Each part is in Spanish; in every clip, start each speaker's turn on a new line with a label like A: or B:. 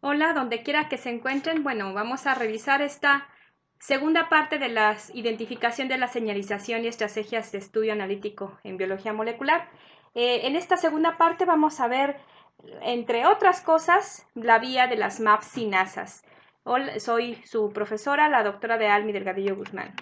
A: Hola, donde quiera que se encuentren. Bueno, vamos a revisar esta segunda parte de la identificación de la señalización y estrategias de estudio analítico en biología molecular. En esta segunda parte vamos a ver, entre otras cosas, la vía de las MAP sinasas. Hola, soy su profesora, la doctora de Almi Delgadillo Guzmán.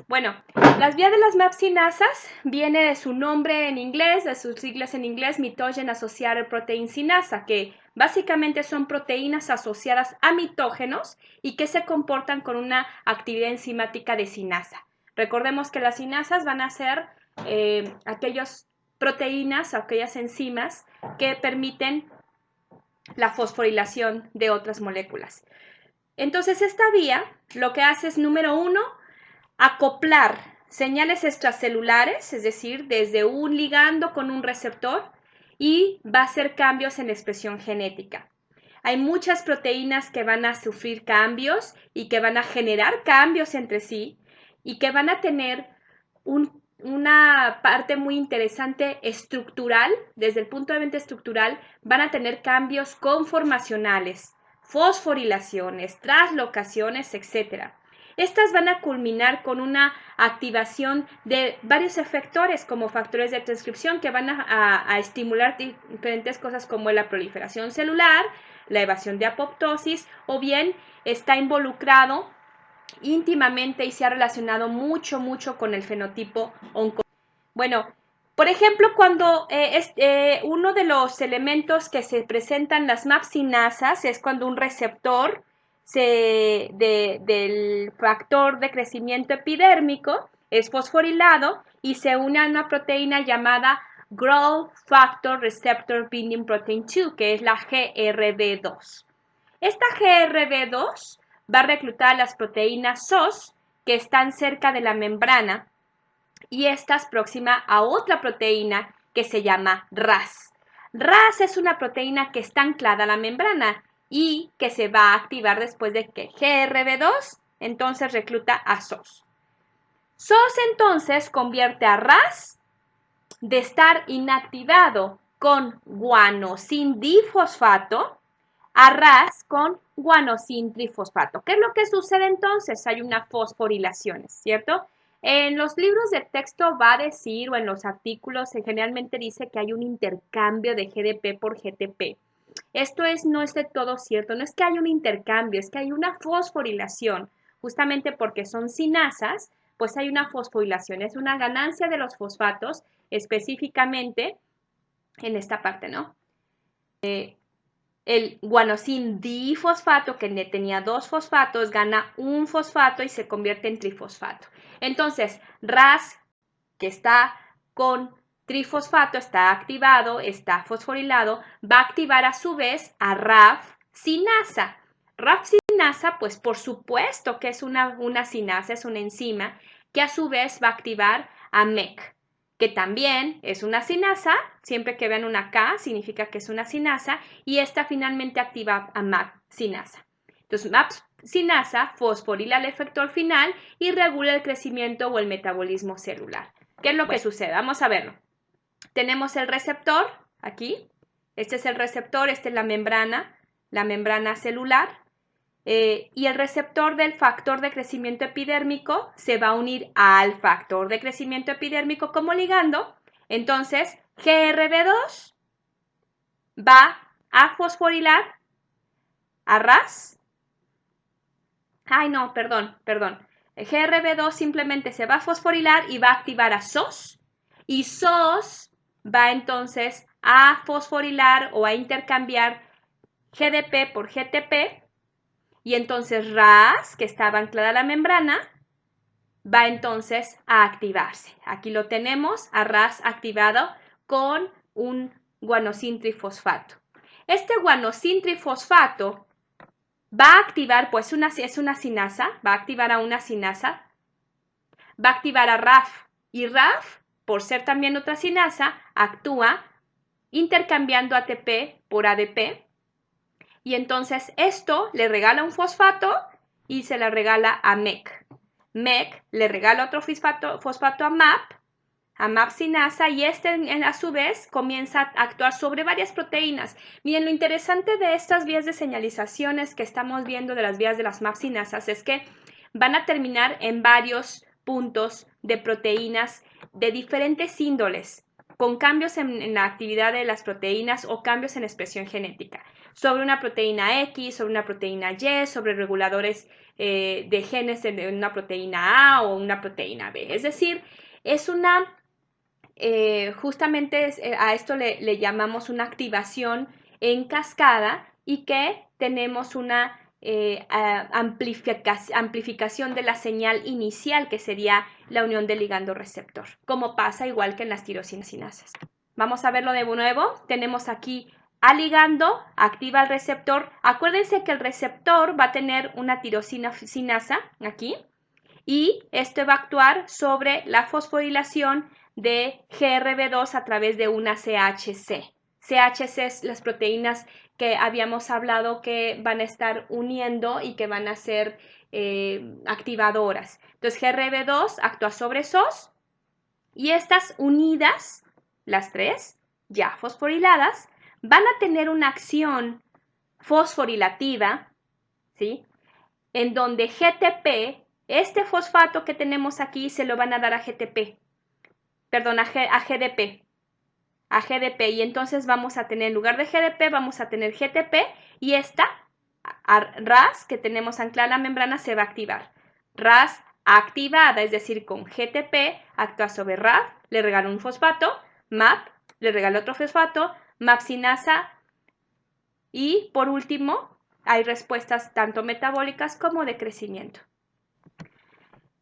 A: Bueno, las vías de las MAP-sinasas viene de su nombre en inglés, de sus siglas en inglés, Mitogen Associated Protein Sinasa, que básicamente son proteínas asociadas a mitógenos y que se comportan con una actividad enzimática de sinasa. Recordemos que las sinasas van a ser aquellas proteínas, aquellas enzimas que permiten la fosforilación de otras moléculas. Entonces, esta vía lo que hace es, número uno, acoplar señales extracelulares, es decir, desde un ligando con un receptor, y va a hacer cambios en la expresión genética. Hay muchas proteínas que van a sufrir cambios y que van a generar cambios entre sí y que van a tener una parte muy interesante estructural, desde el punto de vista estructural, van a tener cambios conformacionales, fosforilaciones, traslocaciones, etc. Estas van a culminar con una activación de varios efectores como factores de transcripción que van a estimular diferentes cosas como la proliferación celular, la evasión de apoptosis, o bien está involucrado íntimamente y se ha relacionado mucho con el fenotipo oncológico. Bueno, por ejemplo, cuando uno de los elementos que se presentan las MAP-sinasas es cuando un receptor del factor de crecimiento epidérmico es fosforilado y se une a una proteína llamada Growth Factor Receptor Binding Protein 2, que es la GRB2. Esta GRB2 va a reclutar las proteínas SOS que están cerca de la membrana y esta es próxima a otra proteína que se llama RAS. RAS es una proteína que está anclada a la membrana y que se va a activar después de que GRB2 entonces recluta a SOS. SOS entonces convierte a RAS de estar inactivado con guanosin difosfato a RAS con guanosin trifosfato. ¿Qué es lo que sucede entonces? Hay una fosforilación, ¿cierto? En los libros de texto va a decir, o en los artículos, generalmente dice que hay un intercambio de GDP por GTP. Esto no es de todo cierto, no es que haya un intercambio, es que hay una fosforilación, justamente porque son sinasas, pues hay una fosforilación, es una ganancia de los fosfatos, específicamente en esta parte, ¿no? El guanosin difosfato, que tenía dos fosfatos, gana un fosfato y se convierte en trifosfato. Entonces, RAS, que está con trifosfato, está activado, está fosforilado, va a activar a su vez a RAF sinasa. RAF sinasa, pues por supuesto que es una sinasa, es una enzima, que a su vez va a activar a MEC, que también es una sinasa. Siempre que vean una K significa que es una sinasa, y esta finalmente activa a MAP sinasa. Entonces, MAP sinasa fosforila el efector final y regula el crecimiento o el metabolismo celular. ¿Qué es lo que sucede? Vamos a verlo. Tenemos el receptor aquí. Este es el receptor, esta es la membrana celular. Y el receptor del factor de crecimiento epidérmico se va a unir al factor de crecimiento epidérmico como ligando. Entonces, GRB2 va a fosforilar a RAS. Ay, no, perdón. El GRB2 simplemente se va a fosforilar y va a activar a SOS. Y SOS va entonces a fosforilar o a intercambiar GDP por GTP. Y entonces RAS, que estaba anclada a la membrana, va entonces a activarse. Aquí lo tenemos, a RAS activado con un guanosin trifosfato. Este guanosin trifosfato va a activar, pues es una sinasa, va a activar a una sinasa, va a activar a RAF. Y RAF, por ser también otra sinasa, actúa intercambiando ATP por ADP. Y entonces esto le regala un fosfato y se le regala a MEC. MEC le regala otro fosfato a MAP, a MAP-cinasa y a su vez comienza a actuar sobre varias proteínas. Miren, lo interesante de estas vías de señalizaciones que estamos viendo de las vías de las MAP-cinasas es que van a terminar en varios puntos de proteínas de diferentes índoles, con cambios en la actividad de las proteínas o cambios en expresión genética, sobre una proteína X, sobre una proteína Y, sobre reguladores de genes de una proteína A o una proteína B. Es decir, es una, justamente a esto le llamamos una activación en cascada y que tenemos una amplificación de la señal inicial, que sería la unión del ligando-receptor, como pasa igual que en las tirosinas. Vamos a verlo de nuevo. Tenemos aquí al ligando, activa el receptor. Acuérdense que el receptor va a tener una tirosina-sinasa aquí y esto va a actuar sobre la fosforilación de GRB2 a través de una CHC. CHC es las proteínas que habíamos hablado que van a estar uniendo y que van a ser activadoras. Entonces GRB2 actúa sobre SOS y estas unidas, las tres, ya fosforiladas, van a tener una acción fosforilativa, ¿sí? En donde GTP, este fosfato que tenemos aquí, se lo van a dar a GTP, perdón, a GDP. A GDP, y entonces vamos a tener, en lugar de GDP, vamos a tener GTP, y esta RAS que tenemos anclada a la membrana se va a activar. RAS activada, es decir, con GTP, actúa sobre RAS, le regala un fosfato, MAP, le regala otro fosfato, MAP-cinasa, y por último, hay respuestas tanto metabólicas como de crecimiento.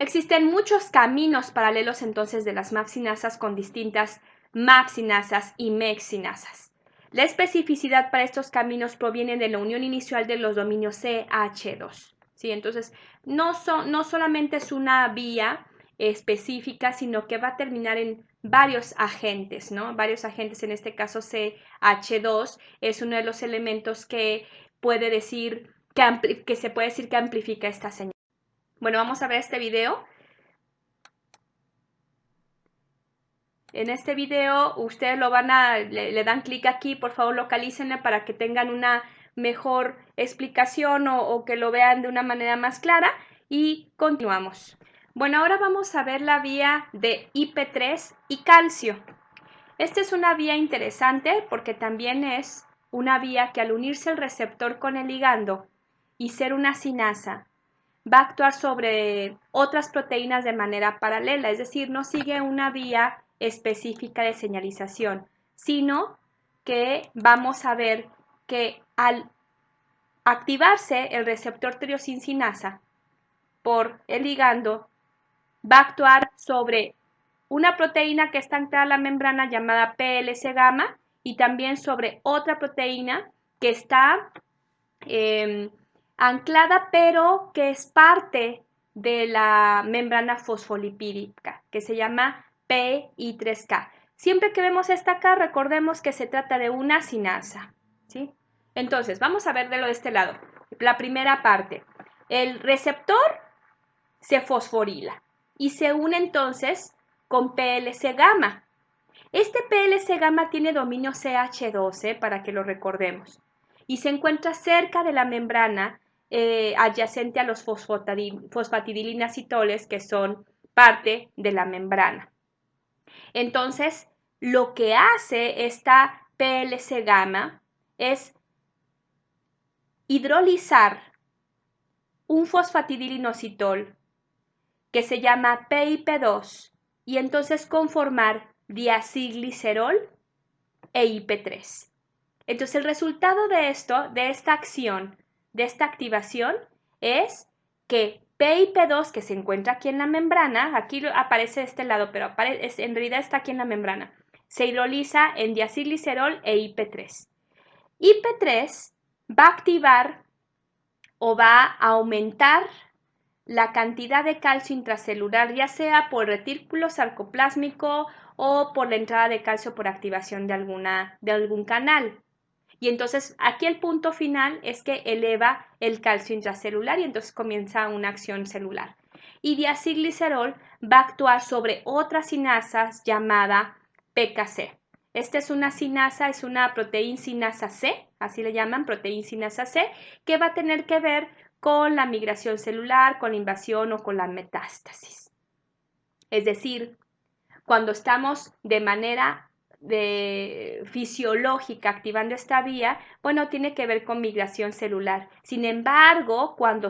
A: Existen muchos caminos paralelos entonces de las MAP-cinasas con distintas MAP-cinasas y MEC-cinasas. La especificidad para estos caminos proviene de la unión inicial de los dominios CH2. ¿Sí? Entonces, no solamente es una vía específica, sino que va a terminar en varios agentes, ¿no? Varios agentes, en este caso CH2 es uno de los elementos que puede decir que se puede decir que amplifica esta señal. Bueno, vamos a ver este video. En este video ustedes le dan clic aquí, por favor localícenle para que tengan una mejor explicación o que lo vean de una manera más clara y continuamos. Bueno, ahora vamos a ver la vía de IP3 y calcio. Esta es una vía interesante porque también es una vía que al unirse el receptor con el ligando y ser una cinasa, va a actuar sobre otras proteínas de manera paralela, es decir, no sigue una vía específica de señalización, sino que vamos a ver que al activarse el receptor tirosincasa por el ligando, va a actuar sobre una proteína que está anclada a la membrana llamada PLC gamma y también sobre otra proteína que está anclada pero que es parte de la membrana fosfolipídica que se llama PI3K. Siempre que vemos esta acá, recordemos que se trata de una cinasa, ¿sí? Entonces, vamos a ver de este lado. La primera parte, el receptor se fosforila y se une entonces con PLC gamma. Este PLC gamma tiene dominio CH12 para que lo recordemos y se encuentra cerca de la membrana adyacente a los fosfatidilinacetoles que son parte de la membrana. Entonces, lo que hace esta PLC gamma es hidrolizar un fosfatidilinositol que se llama PIP2 y entonces conformar diacilglicerol e IP3. Entonces el resultado de esto, de esta acción, de esta activación, es que PIP2, que se encuentra aquí en la membrana, aquí aparece de este lado, pero en realidad está aquí en la membrana, se hidroliza en diacilglicerol e IP3. IP3 va a activar o va a aumentar la cantidad de calcio intracelular, ya sea por retículo sarcoplásmico o por la entrada de calcio por activación de algún canal. Y entonces aquí el punto final es que eleva el calcio intracelular y entonces comienza una acción celular. y diacilglicerol va a actuar sobre otra sinasa llamada PKC. Esta es una sinasa, es una proteína sinasa C, así le llaman, proteína sinasa C, que va a tener que ver con la migración celular, con la invasión o con la metástasis. Es decir, cuando estamos de manera fisiológica activando esta vía, bueno, tiene que ver con migración celular. Sin embargo, cuando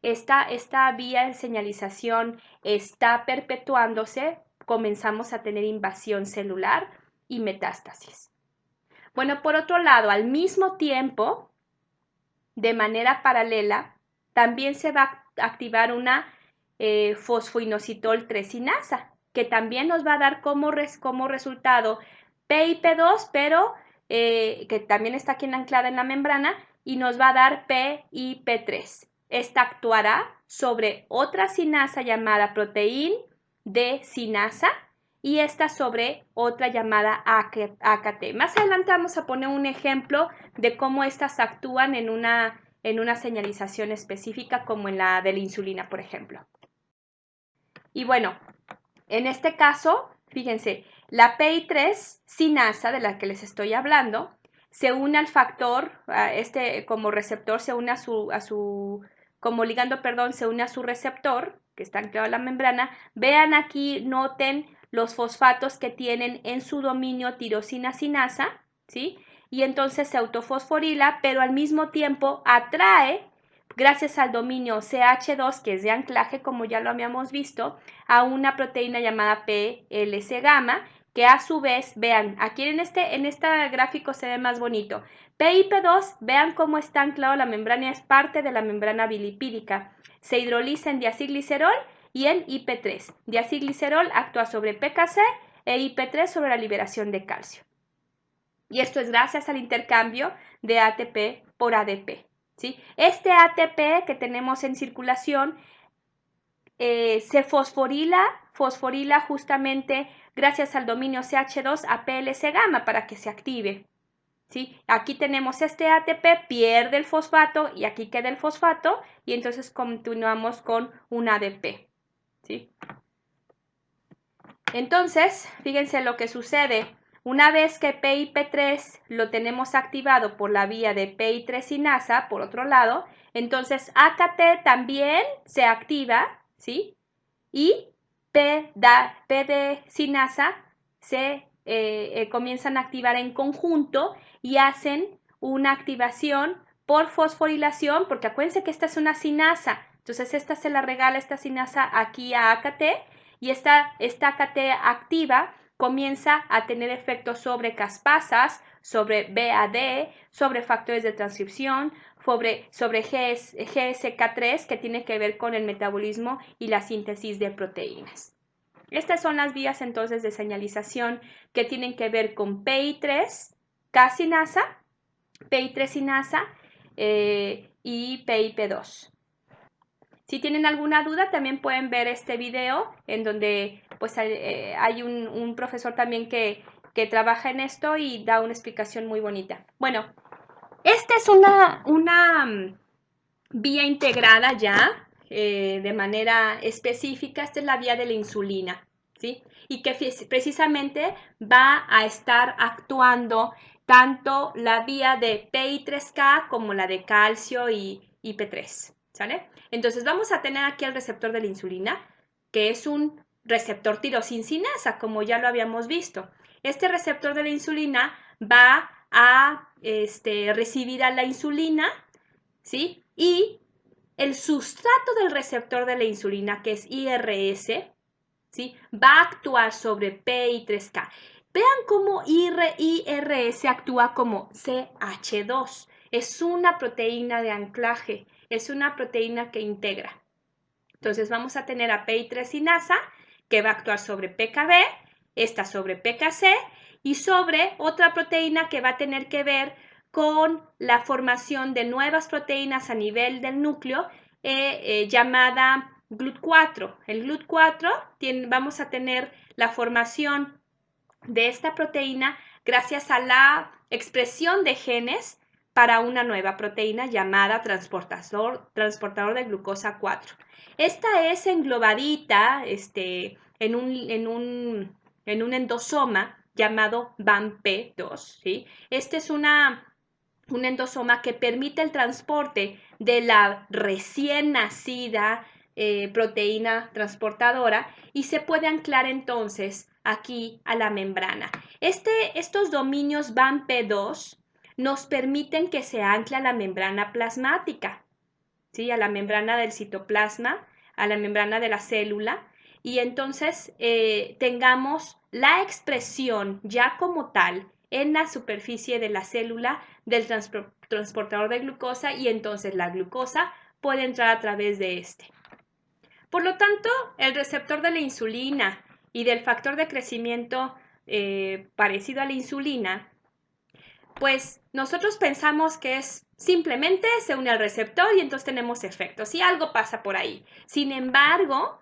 A: esta vía de señalización está perpetuándose, comenzamos a tener invasión celular y metástasis. Bueno, por otro lado, al mismo tiempo, de manera paralela, también se va a activar una fosfoinositol 3 sinasa, que también nos va a dar como resultado PIP2, pero que también está aquí anclada en la membrana, y nos va a dar PIP3. Esta actuará sobre otra sinasa llamada proteína de sinasa y esta sobre otra llamada AKT. Más adelante vamos a poner un ejemplo de cómo estas actúan en una señalización específica como en la de la insulina, por ejemplo. Y bueno, en este caso, fíjense, la PI3 sinasa de la que les estoy hablando se une al factor, como receptor, se une como ligando, perdón, se une a su receptor, que está anclado en la membrana. Vean aquí, noten los fosfatos que tienen en su dominio tirosina sinasa, ¿sí? Y entonces se autofosforila, pero al mismo tiempo atrae, gracias al dominio CH2, que es de anclaje, como ya lo habíamos visto, a una proteína llamada PLC gamma, que a su vez, vean, aquí en este gráfico se ve más bonito. PIP2, vean cómo está anclado la membrana, es parte de la membrana bilipídica. Se hidroliza en diacilglicerol y en IP3. Diacilglicerol actúa sobre PKC e IP3 sobre la liberación de calcio. Y esto es gracias al intercambio de ATP por ADP, ¿sí? Este ATP que tenemos en circulación se fosforila justamente gracias al dominio CH2 a PLC gamma para que se active, ¿sí? Aquí tenemos este ATP, pierde el fosfato y aquí queda el fosfato y entonces continuamos con un ADP, ¿sí? Entonces, fíjense lo que sucede. Una vez que PIP3 lo tenemos activado por la vía de PI3 sinasa, por otro lado, entonces AKT también se activa, ¿sí? Y PD sinasa se comienzan a activar en conjunto y hacen una activación por fosforilación, porque acuérdense que esta es una sinasa, entonces esta se la regala esta sinasa aquí a AKT y esta AKT activa comienza a tener efectos sobre caspasas, sobre BAD, sobre factores de transcripción, sobre GSK3, que tiene que ver con el metabolismo y la síntesis de proteínas. Estas son las vías entonces de señalización que tienen que ver con PI3, K-sinasa, PI3 sinasa y PIP2. Si tienen alguna duda, también pueden ver este video en donde pues, hay un profesor también que trabaja en esto y da una explicación muy bonita. Bueno, esta es una vía integrada ya de manera específica. Esta es la vía de la insulina, ¿sí? Y que precisamente va a estar actuando tanto la vía de PI3K como la de calcio y IP3, ¿sale? Entonces vamos a tener aquí el receptor de la insulina, que es un receptor tirosincinasa, como ya lo habíamos visto. Este receptor de la insulina va a recibir a la insulina, ¿sí? Y el sustrato del receptor de la insulina, que es IRS, ¿sí? Va a actuar sobre PI3K. Vean cómo IRS actúa como CH2. Es una proteína de anclaje, es una proteína que integra. Entonces vamos a tener a PI3 sinasa, que va a actuar sobre PKB, esta sobre PKC y sobre otra proteína que va a tener que ver con la formación de nuevas proteínas a nivel del núcleo llamada GLUT4. El GLUT4 vamos a tener la formación de esta proteína gracias a la expresión de genes para una nueva proteína llamada transportador de glucosa 4. Esta es englobadita en un endosoma llamado BAMP2, ¿sí? Este es un endosoma que permite el transporte de la recién nacida proteína transportadora y se puede anclar entonces aquí a la membrana. Estos dominios BAMP2 nos permiten que se ancle a la membrana plasmática, ¿sí? A la membrana del citoplasma, a la membrana de la célula, y entonces tengamos la expresión ya como tal en la superficie de la célula del transportador de glucosa, y entonces la glucosa puede entrar a través de este. Por lo tanto, el receptor de la insulina y del factor de crecimiento parecido a la insulina, pues nosotros pensamos que es simplemente se une al receptor y entonces tenemos efectos y algo pasa por ahí. Sin embargo,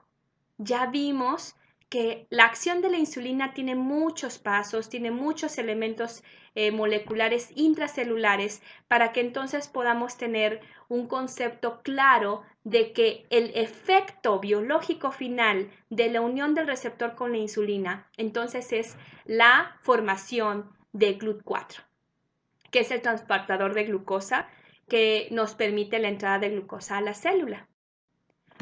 A: ya vimos que la acción de la insulina tiene muchos pasos, tiene muchos elementos moleculares intracelulares para que entonces podamos tener un concepto claro de que el efecto biológico final de la unión del receptor con la insulina entonces es la formación de GLUT4, que es el transportador de glucosa que nos permite la entrada de glucosa a la célula.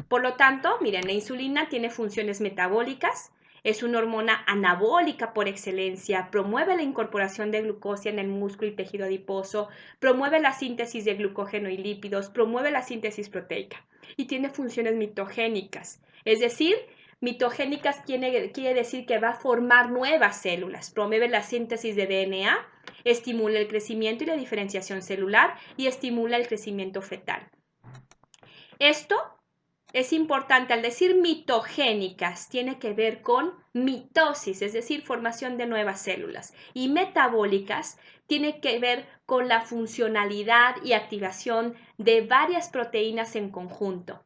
A: Por lo tanto, miren, la insulina tiene funciones metabólicas, es una hormona anabólica por excelencia, promueve la incorporación de glucosa en el músculo y tejido adiposo, promueve la síntesis de glucógeno y lípidos, promueve la síntesis proteica y tiene funciones mitogénicas. Es decir, mitogénicas quiere decir que va a formar nuevas células, promueve la síntesis de DNA, estimula el crecimiento y la diferenciación celular y estimula el crecimiento fetal. Esto es importante, al decir mitogénicas, tiene que ver con mitosis, es decir, formación de nuevas células. Y metabólicas tiene que ver con la funcionalidad y activación de varias proteínas en conjunto.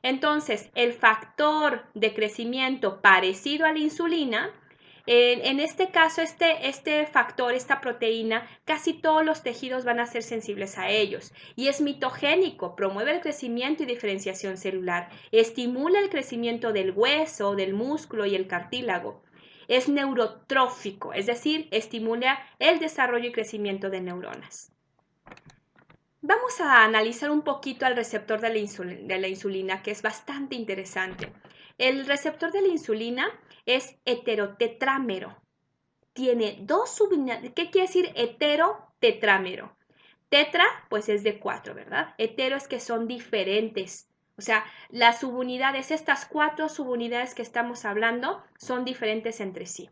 A: Entonces, el factor de crecimiento parecido a la insulina, en este caso, este factor, esta proteína, casi todos los tejidos van a ser sensibles a ellos. Y es mitogénico, promueve el crecimiento y diferenciación celular, estimula el crecimiento del hueso, del músculo y el cartílago. Es neurotrófico, es decir, estimula el desarrollo y crecimiento de neuronas. Vamos a analizar un poquito al receptor de la insulina, que es bastante interesante. El receptor de la insulina es heterotetrámero. Tiene dos subunidades. ¿Qué quiere decir heterotetrámero? Tetra, pues es de 4, ¿verdad? Hetero es que son diferentes. O sea, las subunidades, estas 4 subunidades que estamos hablando, son diferentes entre sí.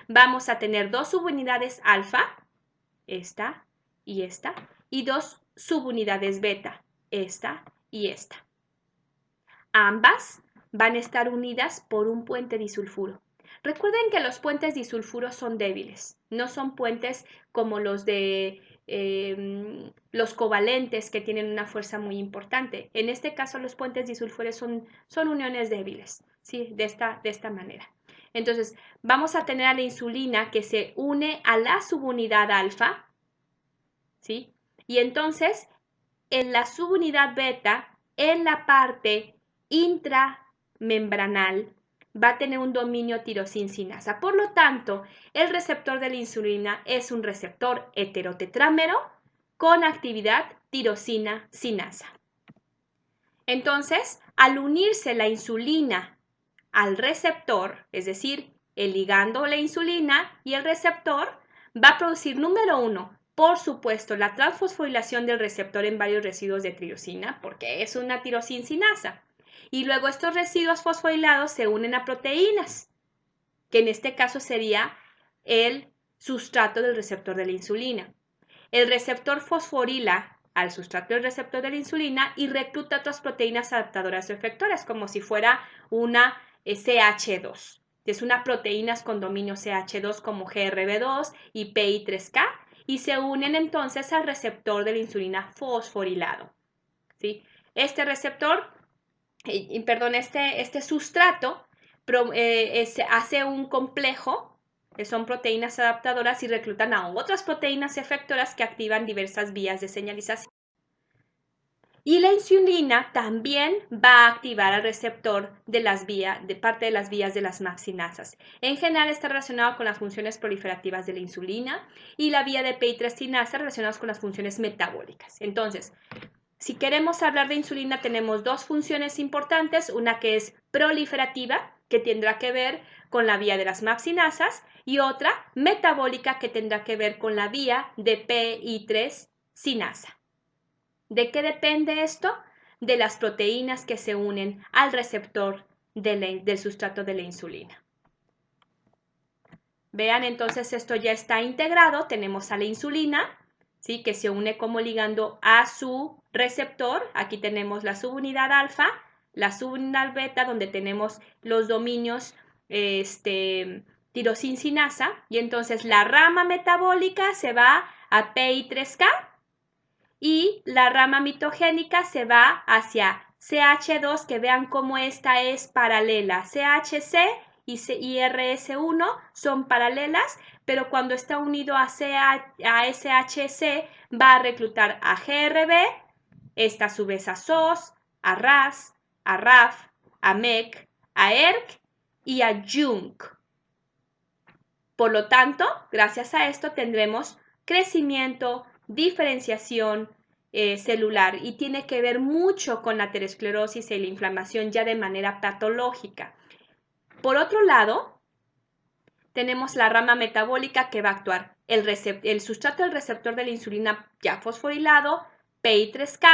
A: Vamos a tener dos subunidades alfa, esta, y dos subunidades beta, esta y esta. Ambas van a estar unidas por un puente disulfuro. Recuerden que los puentes disulfuros son débiles, no son puentes como los de los covalentes que tienen una fuerza muy importante. En este caso los puentes disulfuros son uniones débiles, ¿sí? De esta manera. Entonces vamos a tener a la insulina que se une a la subunidad alfa, ¿sí? Y entonces, en la subunidad beta, en la parte intramembranal, va a tener un dominio tirosincinasa. Por lo tanto, el receptor de la insulina es un receptor heterotetrámero con actividad tirosina-sinasa. Entonces, al unirse la insulina al receptor, es decir, el ligando la insulina y el receptor, va a producir, número 1, por supuesto, la transfosforilación del receptor en varios residuos de tirosina, porque es una tirosincinasa. Y luego estos residuos fosforilados se unen a proteínas, que en este caso sería el sustrato del receptor de la insulina. El receptor fosforila al sustrato del receptor de la insulina y recluta otras proteínas adaptadoras o efectoras, como si fuera una CH2. Es una proteínas con dominio CH2 como GRB2 y PI3K y se unen entonces al receptor de la insulina fosforilado, ¿sí? Este receptor, este sustrato hace un complejo Son proteínas adaptadoras y reclutan a otras proteínas efectoras que activan diversas vías de señalización. Y la insulina también va a activar al receptor de parte de las vías de las maxinasas. En general está relacionado con las funciones proliferativas de la insulina y la vía de PI3 sinasa relacionadas con las funciones metabólicas. Entonces, si queremos hablar de insulina, tenemos dos funciones importantes, una que es proliferativa, que tendrá que ver con la vía de las maxinasas, y otra metabólica, que tendrá que ver con la vía de PI3 sinasa. ¿De qué depende esto? De las proteínas que se unen al receptor del sustrato de la insulina. Vean, entonces esto ya está integrado. Tenemos a la insulina, ¿sí?, que se une como ligando a su receptor. Aquí tenemos la subunidad alfa, la subunidad beta, donde tenemos los dominios tirosincinasa. Y entonces la rama metabólica se va a PI3K. Y la rama mitogénica se va hacia CH2, que vean cómo esta es paralela. CHC y IRS1 son paralelas, pero cuando está unido a SHC va a reclutar a GRB, esta a su vez a SOS, a RAS, a RAF, a MEC, a ERK y a JUNC. Por lo tanto, gracias a esto tendremos crecimiento, diferenciación celular, y tiene que ver mucho con la aterosclerosis y la inflamación ya de manera patológica. Por otro lado, tenemos la rama metabólica, que va a actuar el sustrato del receptor de la insulina ya fosforilado, PI3K,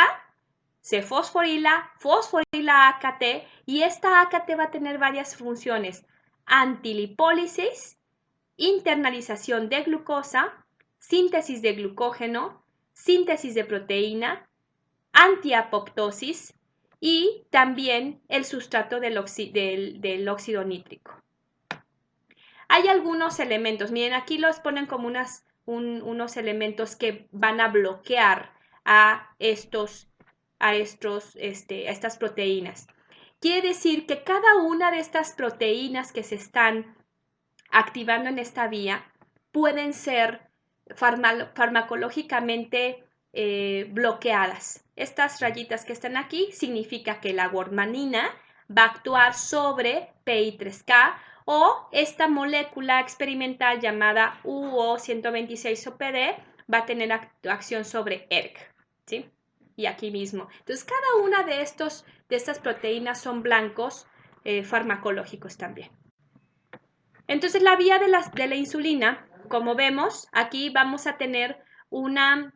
A: se fosforila AKT, y esta AKT va a tener varias funciones: antilipólisis, internalización de glucosa, síntesis de glucógeno, síntesis de proteína, antiapoptosis y también el sustrato del óxido nítrico. Hay algunos elementos, miren, aquí los ponen como unos elementos que van a bloquear a estas proteínas. Quiere decir que cada una de estas proteínas que se están activando en esta vía pueden ser farmacológicamente bloqueadas. Estas rayitas que están aquí significa que la guanina va a actuar sobre PI3K, o esta molécula experimental llamada UO126OPD va a tener acción sobre ERK, ¿sí? Y aquí mismo. Entonces, cada una de estas proteínas son blancos farmacológicos también. Entonces, la vía de la insulina, como vemos, aquí vamos a tener una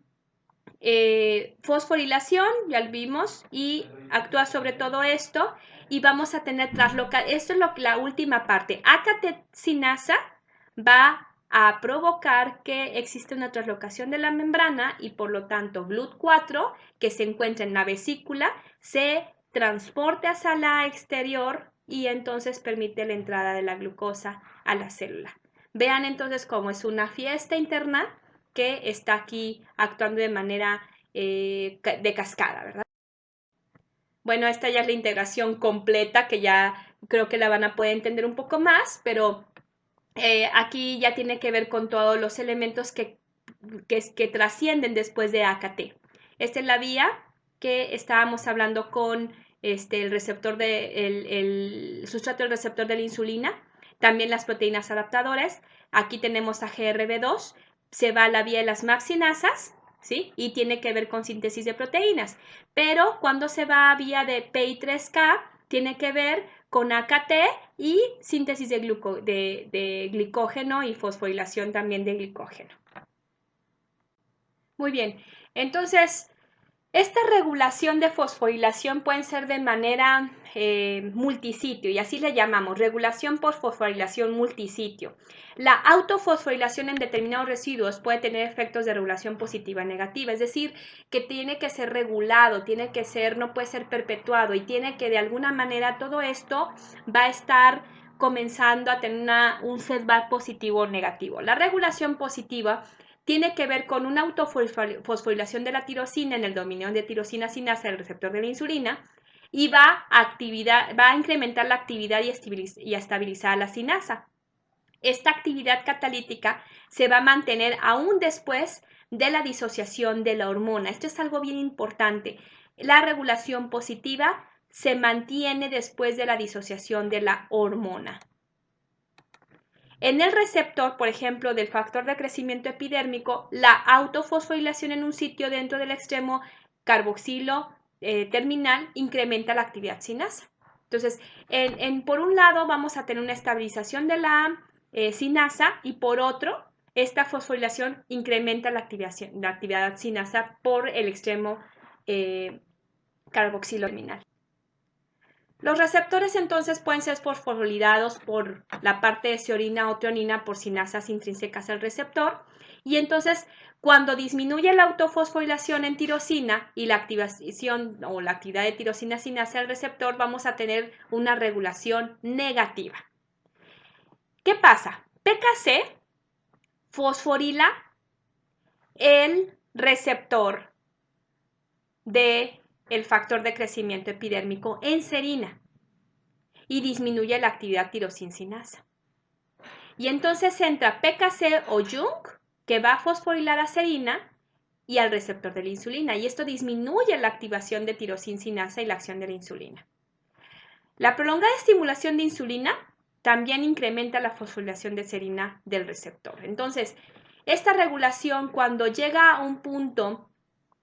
A: fosforilación, ya lo vimos, y actúa sobre todo esto, y vamos a tener traslocación. Esto es la última parte. AKT sinasa va a provocar que existe una traslocación de la membrana, y por lo tanto GLUT4, que se encuentra en la vesícula, se transporte hacia la exterior y entonces permite la entrada de la glucosa a la célula. Vean entonces cómo es una fiesta interna que está aquí actuando de manera de cascada, ¿verdad? Bueno, esta ya es la integración completa, que ya creo que la van a poder entender un poco más, pero aquí ya tiene que ver con todos los elementos que trascienden después de AKT. Esta es la vía que estábamos hablando con el receptor el sustrato del receptor de la insulina, también las proteínas adaptadoras. Aquí tenemos a GRB2, se va a la vía de las maxinasas, ¿sí? Y tiene que ver con síntesis de proteínas. Pero cuando se va a vía de PI3K, tiene que ver con AKT y síntesis de glicógeno y fosforilación también de glicógeno. Muy bien, entonces esta regulación de fosforilación puede ser de manera multisitio, y así le llamamos regulación por fosforilación multisitio. La autofosforilación en determinados residuos puede tener efectos de regulación positiva y negativa, es decir, que tiene que ser regulado, no puede ser perpetuado, y tiene que de alguna manera todo esto va a estar comenzando a tener un feedback positivo o negativo. La regulación positiva tiene que ver con una autofosforilación de la tirosina en el dominio de tirosina sinasa del receptor de la insulina, y va a incrementar la actividad y a estabilizar la sinasa. esta actividad catalítica se va a mantener aún después de la disociación de la hormona. Esto es algo bien importante. La regulación positiva se mantiene después de la disociación de la hormona. En el receptor, por ejemplo, del factor de crecimiento epidérmico, la autofosforilación en un sitio dentro del extremo carboxilo terminal incrementa la actividad sinasa. Entonces, por un lado vamos a tener una estabilización de la sinasa y por otro, esta fosforilación incrementa la actividad sinasa por el extremo carboxilo terminal. Los receptores entonces pueden ser fosforilados por la parte de serina o treonina por sinasas intrínsecas al receptor y entonces cuando disminuye la autofosforilación en tirosina y la activación o la actividad de tirosina sinasa al receptor vamos a tener una regulación negativa. ¿Qué pasa? PKC fosforila el receptor del factor de crecimiento epidérmico en serina y disminuye la actividad tirosinsinasa. Y entonces entra PKC o Jung, que va a fosforilar a serina y al receptor de la insulina, y esto disminuye la activación de tirosinsinasa y la acción de la insulina. La prolongada estimulación de insulina también incrementa la fosforilación de serina del receptor. Entonces, esta regulación cuando llega a un punto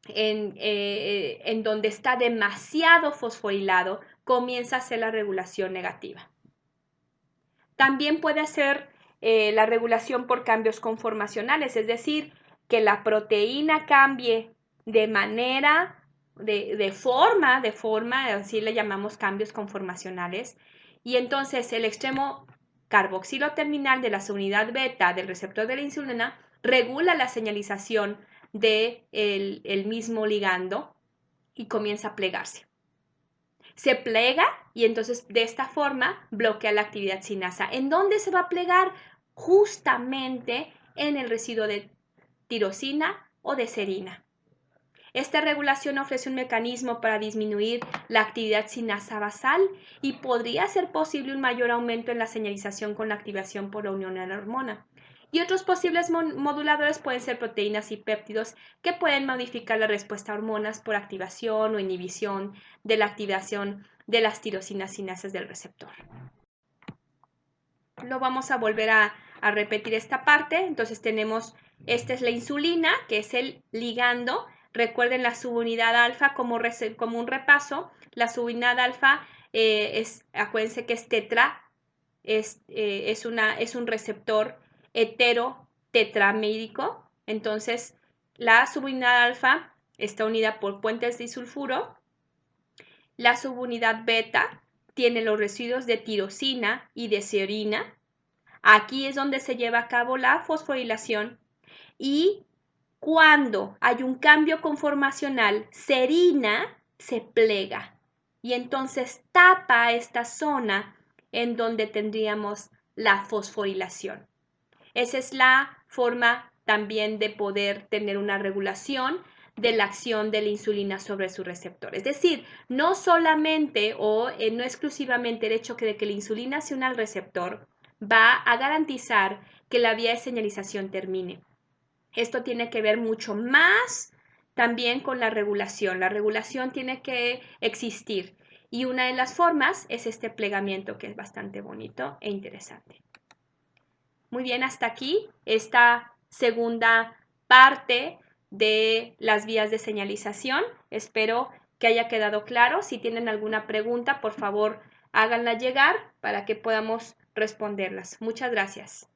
A: en donde está demasiado fosforilado, comienza a ser la regulación negativa. También puede ser la regulación por cambios conformacionales, es decir, que la proteína cambie de manera, de forma, así le llamamos cambios conformacionales, y entonces el extremo carboxilo terminal de la subunidad beta del receptor de la insulina regula la señalización del mismo ligando y comienza a plegarse. Se plega y entonces de esta forma bloquea la actividad sinasa. ¿En dónde se va a plegar? Justamente en el residuo de tirosina o de serina. Esta regulación ofrece un mecanismo para disminuir la actividad sinasa basal y podría ser posible un mayor aumento en la señalización con la activación por la unión a la hormona. Y otros posibles moduladores pueden ser proteínas y péptidos que pueden modificar la respuesta a hormonas por activación o inhibición de la activación de las tirosinas sinasas del receptor. Lo vamos a volver a repetir esta parte. Entonces tenemos, esta es la insulina, que es el ligando. Recuerden la subunidad alfa como un repaso. La subunidad alfa acuérdense que es tetra, es un receptor hetero-tetramérico. Entonces, la subunidad alfa está unida por puentes disulfuro. La subunidad beta tiene los residuos de tirosina y de serina. Aquí es donde se lleva a cabo la fosforilación y cuando hay un cambio conformacional, serina se plega y entonces tapa esta zona en donde tendríamos la fosforilación. Esa es la forma también de poder tener una regulación de la acción de la insulina sobre su receptor. Es decir, no solamente o no exclusivamente el hecho de que la insulina se una al receptor va a garantizar que la vía de señalización termine. Esto tiene que ver mucho más también con la regulación. La regulación tiene que existir y una de las formas es este plegamiento que es bastante bonito e interesante. Muy bien, hasta aquí esta segunda parte de las vías de señalización. Espero que haya quedado claro. Si tienen alguna pregunta, por favor, háganla llegar para que podamos responderlas. Muchas gracias.